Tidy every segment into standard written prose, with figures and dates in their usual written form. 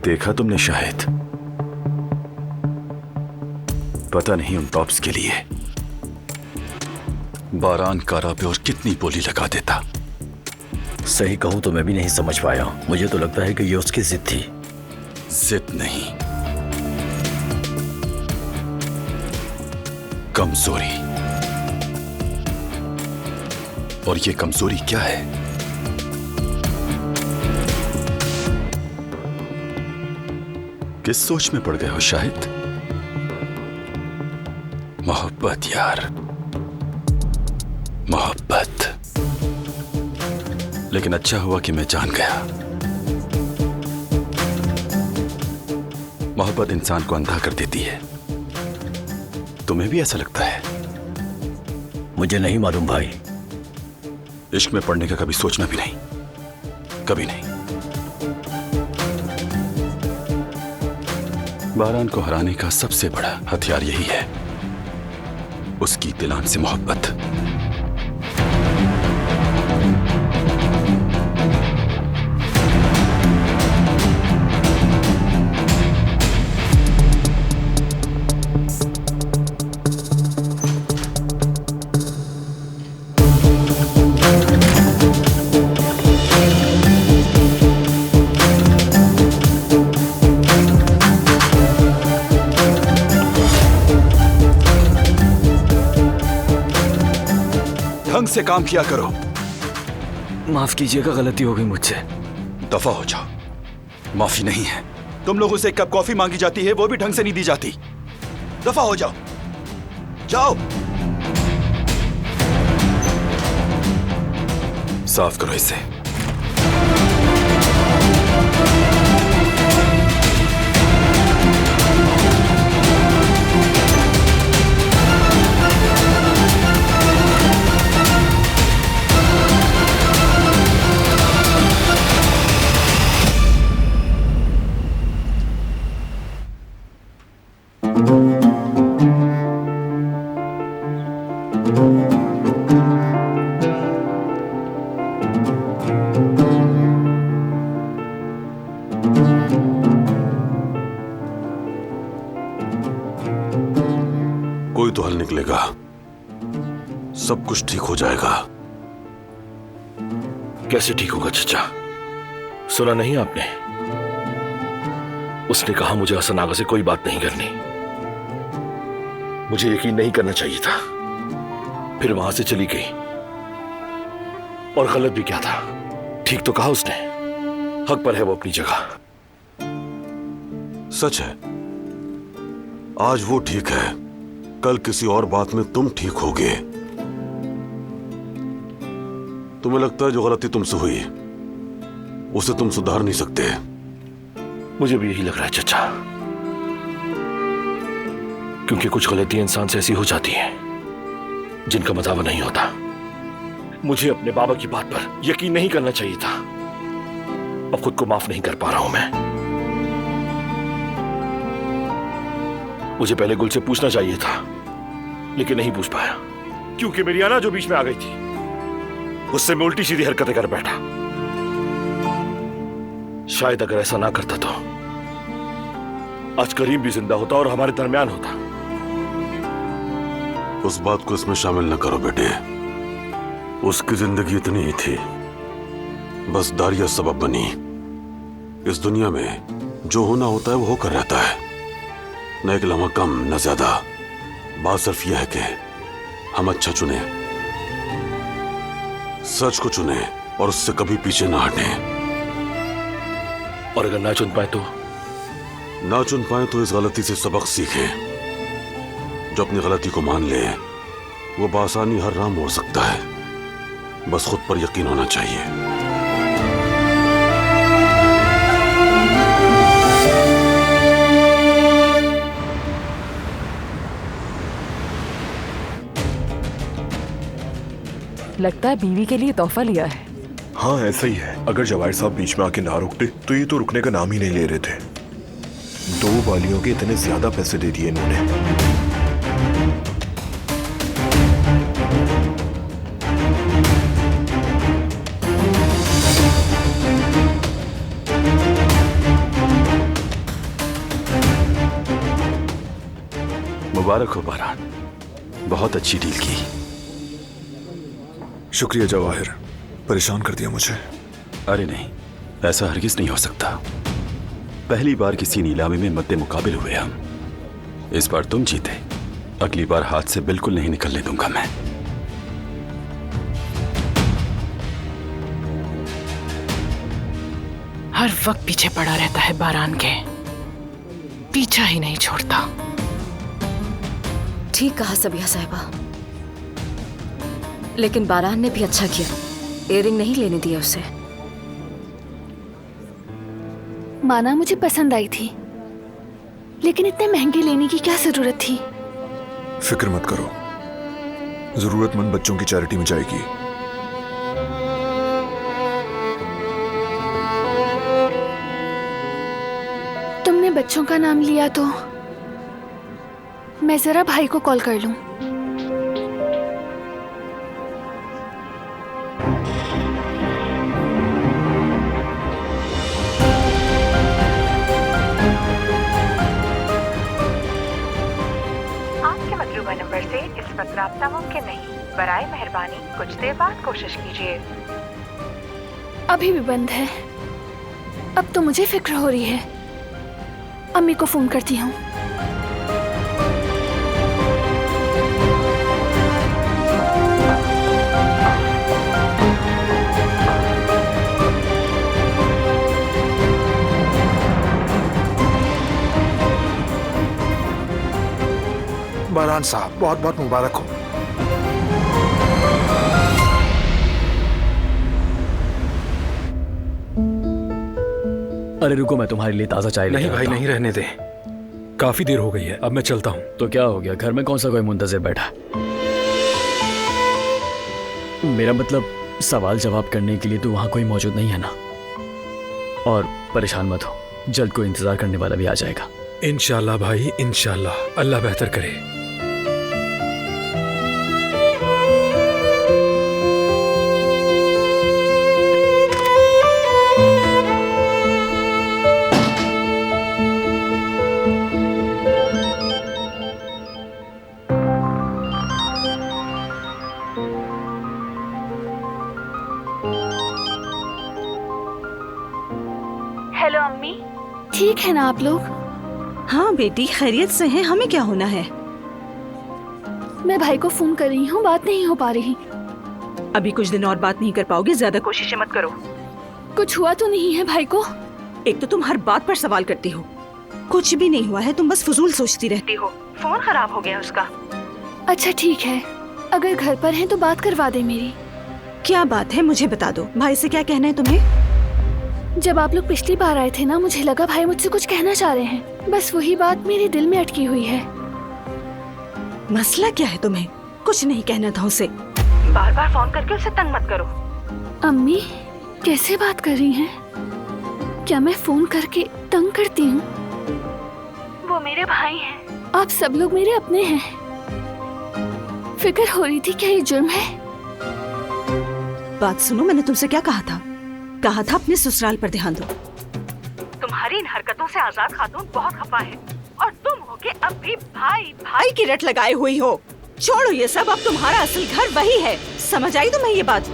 देखा तुमने शायद, पता नहीं उन टॉप्स के लिए बारान कारा पे और कितनी बोली लगा देता। सही कहूं तो मैं भी नहीं समझ पाया। मुझे तो लगता है कि ये उसकी जिद थी। जिद नहीं, कमजोरी। और ये कमजोरी क्या है? किस सोच में पड़ गए हो शाहिद? मोहब्बत यार, मोहब्बत। लेकिन अच्छा हुआ कि मैं जान गया। मोहब्बत इंसान को अंधा कर देती है। तुम्हें भी ऐसा लगता है? मुझे नहीं मालूम भाई। इश्क में पड़ने का कभी सोचना भी नहीं, कभी नहीं। बारान को हराने का सबसे बड़ा हथियार यही है, उसकी दिलान से मोहब्बत। ढंग से काम किया करो। माफ कीजिएगा, गलती हो गई मुझसे। दफा हो जाओ। माफी नहीं है। तुम लोगों से एक कप कॉफी मांगी जाती है, वो भी ढंग से नहीं दी जाती। दफा हो जाओ, जाओ। साफ करो इसे। कोई तो हल निकलेगा, सब कुछ ठीक हो जाएगा। कैसे ठीक होगा चचा? सुना नहीं आपने? उसने कहा मुझे हसन आगा से कोई बात नहीं करनी। मुझे यकीन नहीं करना चाहिए था। फिर वहां से चली गई। और गलत भी क्या था? ठीक तो कहा उसने। हक पर है वो अपनी जगह। सच है, आज वो ठीक है, कल किसी और बात में तुम ठीक होगे। तुम्हें लगता है जो गलती तुमसे हुई उसे तुम सुधार नहीं सकते? मुझे भी यही लग रहा है चचा, क्योंकि कुछ गलतियां इंसान से ऐसी हो जाती हैं जिनका मदावा नहीं होता। मुझे अपने बाबा की बात पर यकीन नहीं करना चाहिए था। अब खुद को माफ नहीं कर पा रहा हूं मैं। मुझे पहले गुल से पूछना चाहिए था, लेकिन नहीं पूछ पाया, क्योंकि मेरी आना जो बीच में आ गई थी उससे मैं उल्टी सीधी हरकतें कर बैठा। शायद अगर ऐसा ना करता तो आज करीम भी जिंदा होता और हमारे दरमियान होता। उस बात को इसमें शामिल न करो बेटे। उसकी जिंदगी इतनी ही थी, बस दारिया सबब बनी। इस दुनिया में जो होना होता है वो होकर रहता है, न एक लम्हा कम न ज्यादा। बात सिर्फ यह है कि हम अच्छा चुने, सच को चुने और उससे कभी पीछे ना हटें। और अगर ना चुन पाए तो? ना चुन पाए तो इस गलती से सबक सीखें। जो अपनी गलती को मान ले वो बासानी हर राह मोड़ सकता है। बस खुद पर यकीन होना चाहिए। लगता है बीवी के लिए तोहफा लिया है। हाँ ऐसा ही है। अगर जवाहिर साहब बीच में आके ना रुकते तो ये तो रुकने का नाम ही नहीं ले रहे थे। 2 बालियों के इतने ज्यादा पैसे दे दिए इन्होंने। मुबारक हो बारान, बहुत अच्छी डील की। शुक्रिया जवाहिर, परेशान कर दिया मुझे। अरे नहीं, ऐसा हरगिज नहीं हो सकता। पहली बार किसी नीलामी में मद्दे मुकाबिल हुए हम। इस बार तुम जीते, अगली बार हाथ से बिल्कुल नहीं निकलने दूंगा मैं। हर वक्त पीछे पड़ा रहता है बारान के, पीछा ही नहीं छोड़ता। ठीक कहा सबिया साहिबा, लेकिन बारान ने भी अच्छा किया, इयररिंग नहीं लेने दिया उसे। माना मुझे पसंद आई थी, लेकिन इतने महंगे लेने की क्या जरूरत थी? फिक्र मत करो, जरूरतमंद बच्चों की चैरिटी में जाएगी। तुमने बच्चों का नाम लिया तो मैं जरा भाई को कॉल कर लूं। आपके मतलूबा नंबर से इस वक्त राब्ता मुमकिन नहीं, बराए मेहरबानी कुछ देर बाद कोशिश कीजिए। अभी भी बंद है। अब तो मुझे फिक्र हो रही है। अम्मी को फोन करती हूँ। बारान साहब, बहुत बहुत मुबारक हो। अरे रुको, मैं तुम्हारे लिए ताज़ा चाय नहीं भाई, नहीं रहने दे, काफी देर हो गई है, अब मैं चलता हूँ। तो क्या हो गया, घर में कौन सा कोई मुंतजिर बैठा? मेरा मतलब सवाल जवाब करने के लिए तो वहाँ कोई मौजूद नहीं है ना। और परेशान मत हो, जल्द कोई इंतजार करने वाला भी आ जाएगा। इंशाल्लाह भाई, इंशाल्लाह, अल्लाह बेहतर करे। हेलो अम्मी, ठीक है ना आप लोग? हाँ बेटी, खैरियत से हैं, हमें क्या होना है? मैं भाई को फोन कर रही हूँ, बात नहीं हो पा रही। अभी कुछ दिन और बात नहीं कर पाओगे, ज्यादा कोशिशें मत करो। कुछ हुआ तो नहीं है भाई को? एक तो तुम हर बात पर सवाल करती हो, कुछ भी नहीं हुआ है, तुम बस फजूल सोचती रहती हो। फोन खराब हो गया उसका। अच्छा ठीक है, अगर घर पर हैं तो बात करवा दे मेरी। क्या बात है, मुझे बता दो, भाई से क्या कहना है तुम्हें? जब आप लोग पिछली बार आए थे ना, मुझे लगा भाई मुझसे कुछ कहना चाह रहे हैं, बस वही बात मेरे दिल में अटकी हुई है। मसला क्या है तुम्हें? कुछ नहीं कहना था उसे। बार बार फोन करके उसे तंग मत करो। अम्मी कैसे बात कर रही हैं? क्या मैं फोन करके तंग करती हूँ? वो मेरे भाई हैं, आप सब लोग मेरे अपने हैं। फिक्र हो रही थी क्या ये जुर्म है? बात सुनो, मैंने तुमसे क्या कहा था? कहा था अपने ससुराल पर ध्यान दो। तुम्हारी इन हरकतों से आजाद खातून बहुत खफा है, और तुम हो के अब भी भाई भाई की रट लगाए हुई हो। छोड़ो ये सब, अब तुम्हारा असल घर वही है। समझ आई तुम्हें ये बात?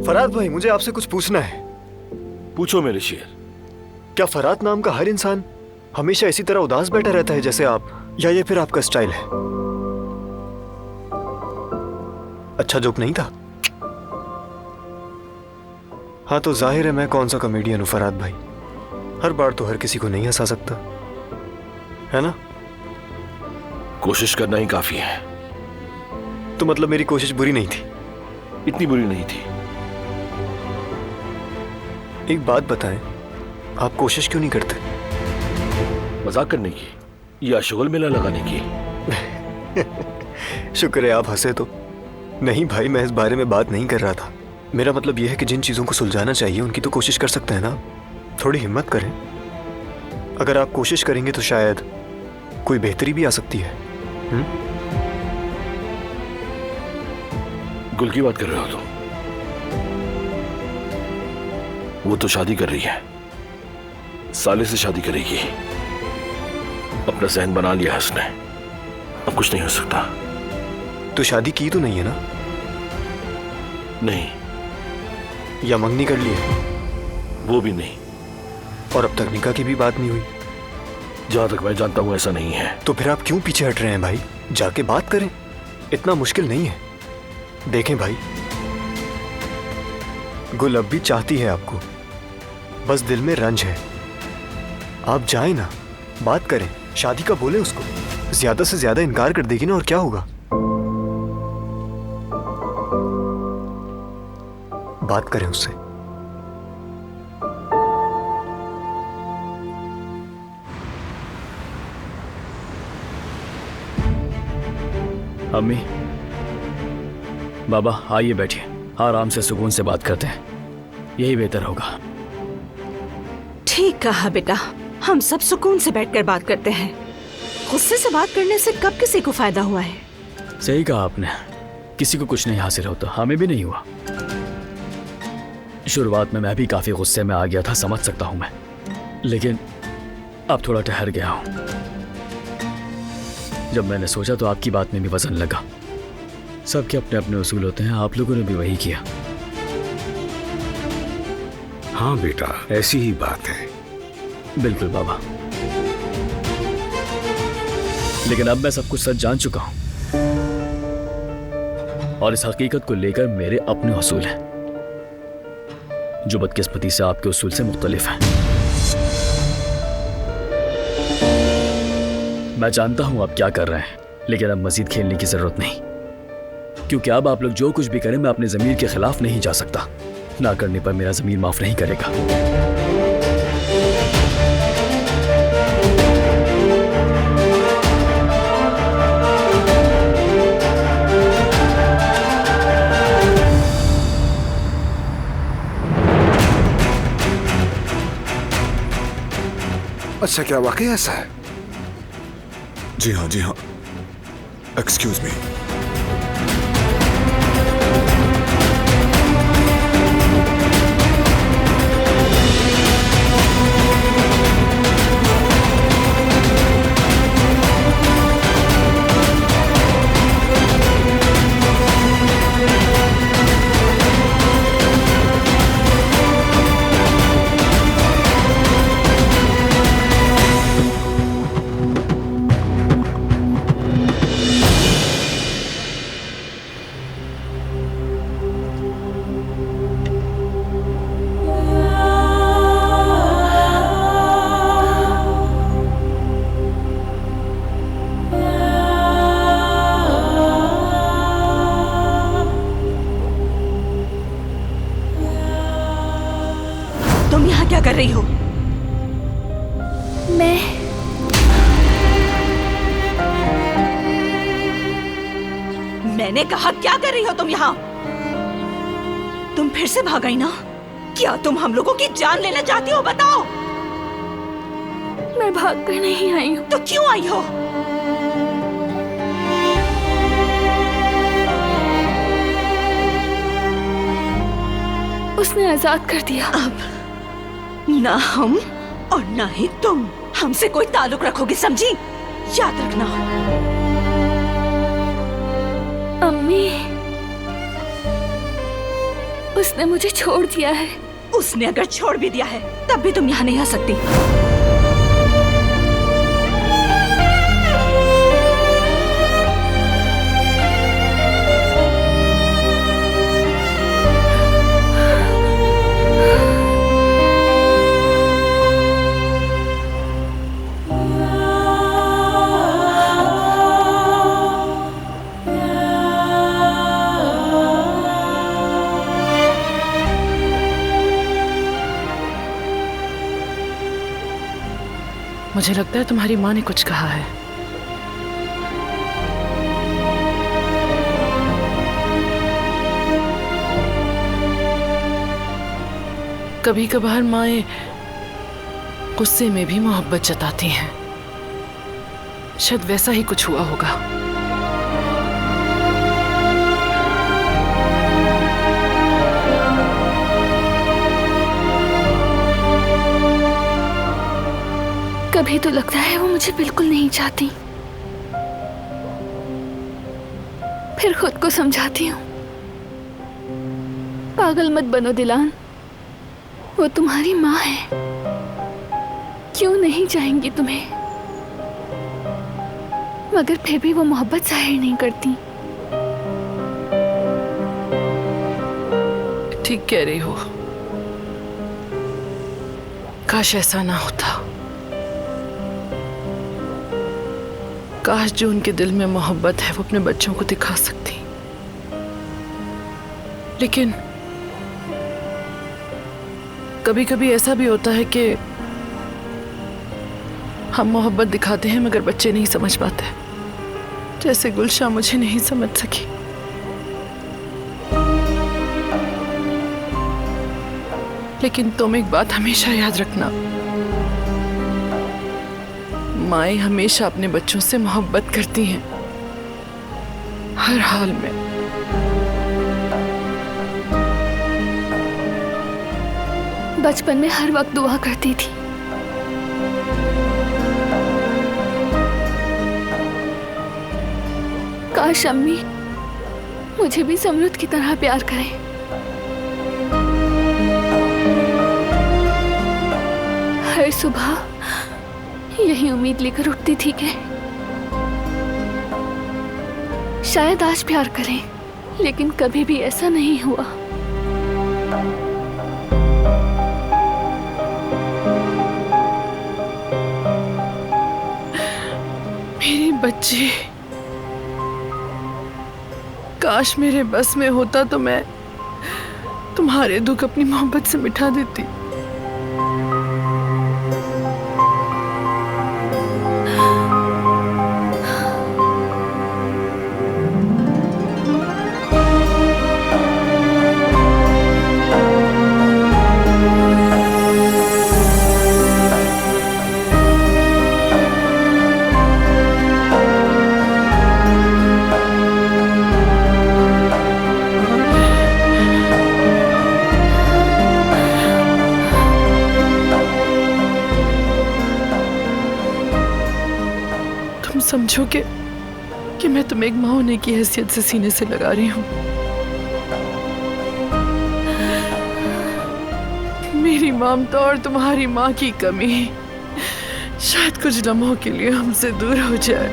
फराद भाई, मुझे आपसे कुछ पूछना है। पूछो मेरे शेर। क्या फराद नाम का हर इंसान हमेशा इसी तरह उदास बैठा रहता है जैसे आप? या ये फिर आपका स्टाइल है? अच्छा जोक नहीं था? हाँ तो जाहिर है मैं कौन सा कॉमेडियन हूं फरहाद भाई। हर बार तो हर किसी को नहीं हंसा सकता, है ना? कोशिश करना ही काफी है। तो मतलब मेरी कोशिश बुरी नहीं थी? इतनी बुरी नहीं थी। एक बात बताएं, आप कोशिश क्यों नहीं करते? मजाक करने की या शुगल मेला लगाने की? शुक्र है आप हंसे तो। नहीं भाई, मैं इस बारे में बात नहीं कर रहा था। मेरा मतलब यह है कि जिन चीजों को सुलझाना चाहिए उनकी तो कोशिश कर सकते हैं ना। थोड़ी हिम्मत करें। अगर आप कोशिश करेंगे तो शायद कोई बेहतरी भी आ सकती है। गुल की बात कर रहे हो तुम? वो तो शादी कर रही है, साले से शादी करेगी। अपना सहन बना लिया है उसने, अब कुछ नहीं हो सकता। तो शादी की तो नहीं है ना? नहीं। या मंगनी कर ली है? वो भी नहीं। और अब तक निकाह की भी बात नहीं हुई? जहां तक मैं जानता हूं ऐसा नहीं है। तो फिर आप क्यों पीछे हट रहे हैं भाई? जाके बात करें, इतना मुश्किल नहीं है। देखें भाई, गुल अब भी चाहती है आपको, बस दिल में रंज है। आप जाएं ना, बात करें, शादी का बोले उसको। ज्यादा से ज्यादा इनकार कर देगी ना, और क्या होगा? बात करें उससे। अम्मी, बाबा आइए बैठिए, आराम से सुकून से बात करते हैं, यही बेहतर होगा। ठीक कहा बेटा, हम सब सुकून से बैठकर बात करते हैं। गुस्से से बात करने से कब किसी को फायदा हुआ है? सही कहा आपने, किसी को कुछ नहीं हासिल होता, हमें भी नहीं हुआ। शुरुआत में मैं भी काफी गुस्से में आ गया था, समझ सकता हूं मैं, लेकिन अब थोड़ा ठहर गया हूं। जब मैंने सोचा तो आपकी बात में भी वजन लगा। सबके अपने अपने उसूल होते हैं, आप लोगों ने भी वही किया। हाँ बेटा, ऐसी ही बात है। बिल्कुल बाबा, लेकिन अब मैं सब कुछ सच जान चुका हूं, और इस हकीकत को लेकर मेरे अपने उसूल हैं, जो बदकिस्मती से आपके उसूल से मुख्तलिफ हैं। मैं जानता हूं आप क्या कर रहे हैं, लेकिन अब मजीद खेलने की जरूरत नहीं, क्योंकि अब आप लोग जो कुछ भी करें मैं अपने ज़मीर के खिलाफ नहीं जा सकता। ना करने पर मेरा ज़मीर माफ नहीं करेगा। अच्छा, क्या वाकई ऐसा है? जी हाँ, जी हाँ। Excuse me. तुम यहाँ क्या कर रही हो? मैंने कहा क्या कर रही हो तुम यहाँ? तुम फिर से भाग आई ना? क्या तुम हम लोगों की जान लेना चाहती हो? बताओ। मैं भाग कर नहीं आई हूँ। तो क्यों आई हो? उसने आजाद कर दिया। अब ना हम और ना ही तुम हमसे कोई ताल्लुक रखोगे, समझी? याद रखना। अम्मी, उसने मुझे छोड़ दिया है। उसने अगर छोड़ भी दिया है तब भी तुम यहाँ नहीं आ सकती। मुझे लगता है तुम्हारी माँ ने कुछ कहा है। कभी कभार माएं गुस्से में भी मोहब्बत जताती हैं। शायद वैसा ही कुछ हुआ होगा। कभी तो लगता है वो मुझे बिल्कुल नहीं चाहती, फिर खुद को समझाती हूँ, पागल मत बनो दिलान, वो तुम्हारी माँ है, क्यों नहीं चाहेंगी तुम्हें, मगर फिर भी वो मोहब्बत जाहिर नहीं करती। ठीक कह रही हो, काश ऐसा ना होता। काश जो उनके दिल में मोहब्बत है वो अपने बच्चों को दिखा सकती। लेकिन कभी कभी ऐसा भी होता है कि हम मोहब्बत दिखाते हैं मगर बच्चे नहीं समझ पाते, जैसे गुलशाह मुझे नहीं समझ सकी। लेकिन तुम एक बात हमेशा याद रखना, माएं हमेशा अपने बच्चों से मोहब्बत करती हैं, हर हाल में। बचपन में हर वक्त दुआ करती थी, काश अम्मी मुझे भी समरुद की तरह प्यार करें। हर सुबह यही उम्मीद लेकर उठती थी कि शायद आज प्यार करें, लेकिन कभी भी ऐसा नहीं हुआ। मेरे बच्चे, काश मेरे बस में होता तो मैं तुम्हारे दुख अपनी मोहब्बत से मिटा देती। समझो कि मैं तुम्हें एक माँ होने की हैसियत से सीने से लगा रही हूँ। मेरी ममता और तुम्हारी माँ की कमी शायद कुछ लम्हों के लिए हमसे दूर हो जाए।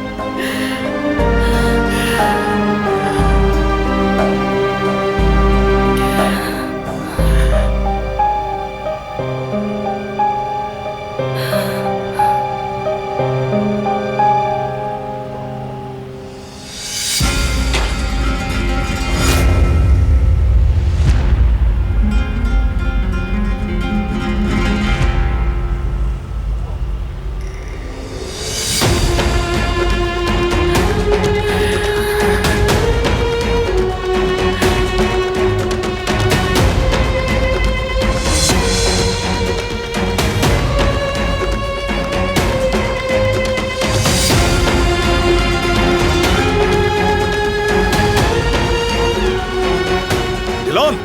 दिलान